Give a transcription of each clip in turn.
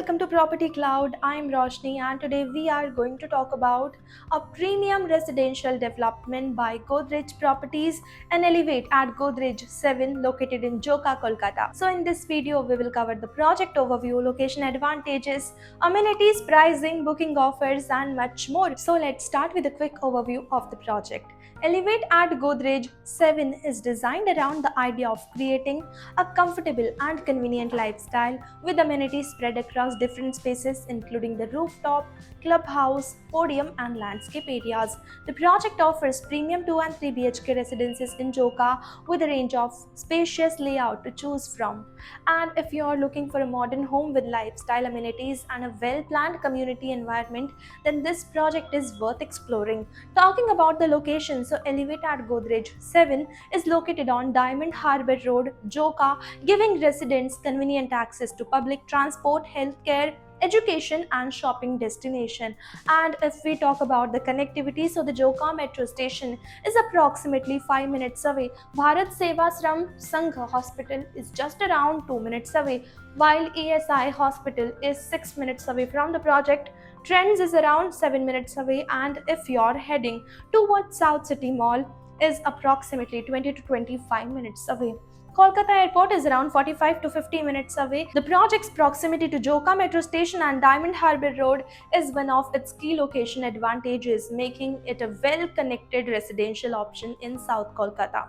welcome to Property Cloud. I'm Roshni and today we are going to talk about a premium residential development by Godrej Properties and Elevate at Godrej 7 located in Joka, Kolkata. So in this video we will cover the project overview, location advantages, amenities, pricing, booking offers and much more. So let's start with a quick overview of the project. Elevate at Godrej 7 is designed around the idea of creating a comfortable and convenient lifestyle with amenities spread across different spaces including the rooftop, clubhouse, podium and landscape areas. The project offers premium 2 and 3 BHK residences in Joka with a range of spacious layout to choose from. And if you are looking for a modern home with lifestyle amenities and a well-planned community environment, then this project is worth exploring. Talking about the location, so Elevate at Godrej 7 is located on Diamond Harbour Road, Joka, giving residents convenient access to public transport, healthcare, education and shopping destination. And if we talk about the connectivity, so the Joka metro station is approximately 5 minutes away. Bharat Sevashram Sangha Hospital is just around 2 minutes away, while ESI Hospital is 6 minutes away from the project. Trends is around 7 minutes away, and if you're heading towards South City Mall is approximately 20 to 25 minutes away. Kolkata Airport is around 45 to 50 minutes away. The project's proximity to Joka Metro Station and Diamond Harbour Road is one of its key location advantages, making it a well-connected residential option in South Kolkata.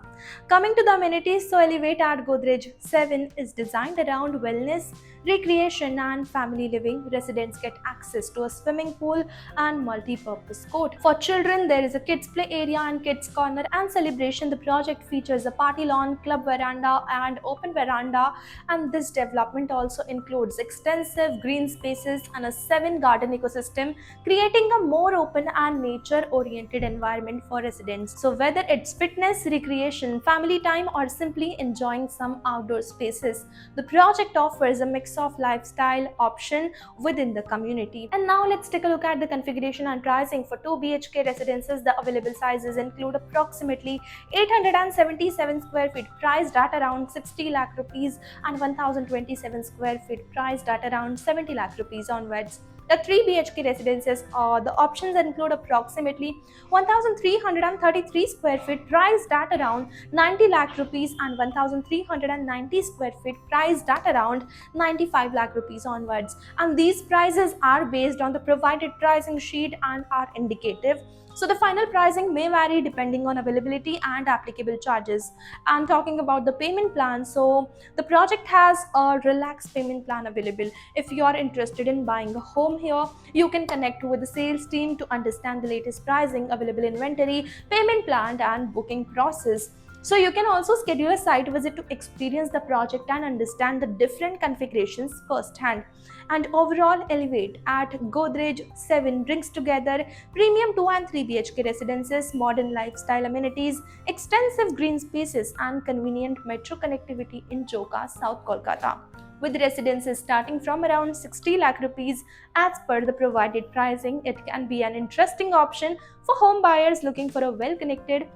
Coming to the amenities, so Elevate at Godrej 7 is designed around wellness, recreation and family living. Residents get access to a swimming pool and multi-purpose court. For children, there is a kids play area and kids corner and celebration. The project features a party lawn, club veranda and open veranda, and this development also includes extensive green spaces and a 7-garden ecosystem, creating a more open and nature-oriented environment for residents. So whether it's fitness, recreation, family time or simply enjoying some outdoor spaces, the project offers a mix of lifestyle option within the community. And now let's take a look at the configuration and pricing for 2 BHK residences. The available sizes include approximately 877 square feet priced at around 60 lakh rupees and 1027 square feet priced at around 70 lakh rupees onwards. The 3 BHK residences, the options include approximately 1333 square feet priced at around 90 lakh rupees and 1390 square feet priced at around 95 lakh rupees onwards. And these prices are based on the provided pricing sheet and are indicative. So the final pricing may vary depending on availability and applicable charges. And talking about the payment plan, so the project has a relaxed payment plan available. If you are interested in buying a home here, you can connect with the sales team to understand the latest pricing, available inventory, payment plan and booking process. So you can also schedule a site visit to experience the project and understand the different configurations firsthand. And overall, Elevate at Godrej 7 brings together premium 2 and 3 BHK residences, modern lifestyle amenities, extensive green spaces and convenient metro connectivity in Joka, South Kolkata. With residences starting from around 60 lakh rupees as per the provided pricing, it can be an interesting option for home buyers looking for a well-connected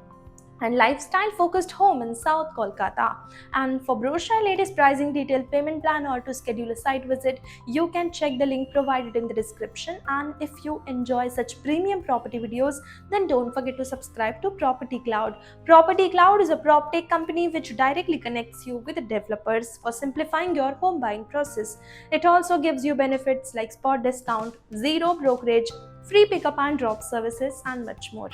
and lifestyle focused home in South Kolkata. And for brochure, latest pricing, detailed payment plan or to schedule a site visit, you can check the link provided in the description. And if you enjoy such premium property videos, then don't forget to subscribe to Property Cloud. Property Cloud is a PropTech company which directly connects you with the developers for simplifying your home buying process. It also gives you benefits like spot discount, zero brokerage, free pickup and drop services and much more.